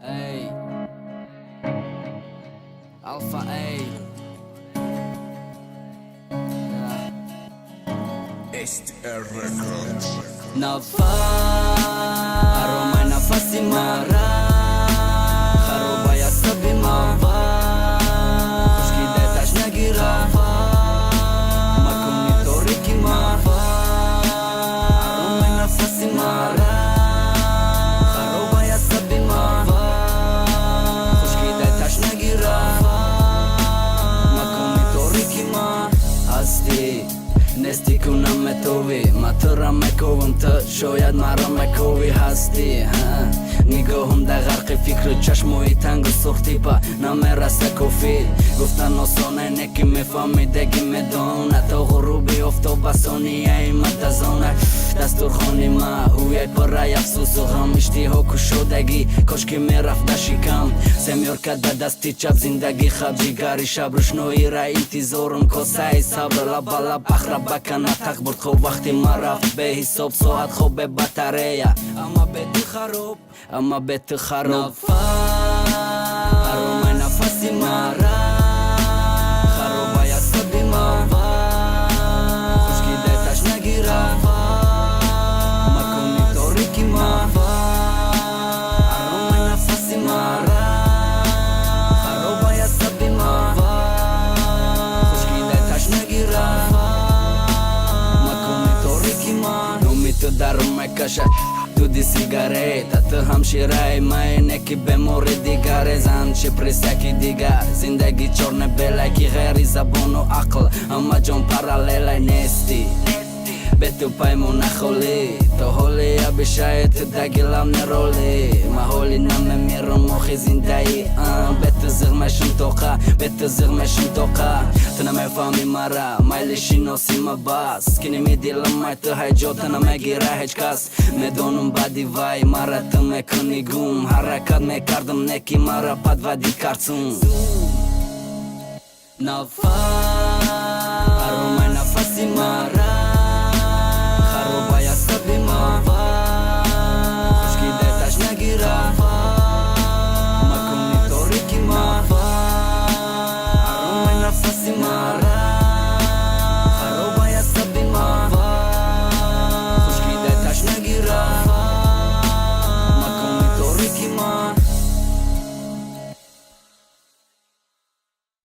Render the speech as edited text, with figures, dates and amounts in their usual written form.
Ey, Alpha A. STR Records. Nafas, aroma y nafasi mara Kharoba ya sabi mava Khushki de tash nagirava Makuni toriki mava Aroma y nafasi mara Kharoba ya sabi mava Khushki de tash nagirava Makuni toriki ma Asti Nesti kuna me tovi Ma të ramekovën të shoyad ma ramekovi hasti Nigohëm dhe gharqi fikri qash mu i tangë sohti pa Na me rase kofi Gufta nosone ne kime fami dhe kime don Ato ghurubi ofto basoni e i ma të zone Dastur khoni ma ujaj përra jafsu Zuhram ishti hoku shodegi Koshki me rafda shikam Se mjor ka da dasti qab zindagi Khabji gari shabrush no ira inti zorëm Kosa i sabr la bala bakhra bakana takburt Kho vakti ma raf be hisop Sohat kho be batareja Ama be të kharob Ama be të kharob Nafas Aroma i nafasi mara Kharoba ja sabi mava Khushki dhe tash nagirava Makuni toriki mava Aroma i nafasi mara Kharoba ja sabi mava Khushki dhe tash nagirava Makuni toriki ma Numi të darë me kasha Tu di sigareta të hamshiraj Ma e neki be mori digare Zan që prisja ki digar Zindegi qorne belaj ki geri zabono akl Ama gjon paralelaj nesti Betu paj mu na kholi To holi ja bishaje të dagilam në roli Ma holi na me mirë mohi zindai Betu zëg me shumë toka Betu zëg me shumë toka Të në me fami mara Ma e lishino si ma bas Kini mi dilëm maj të hajgjo Të në me gira heqkas Me donëm badi vaj Mara të me këni gum Harakat me kardëm neki mara pat vadi karcum Nafas Aroma i nafasi mara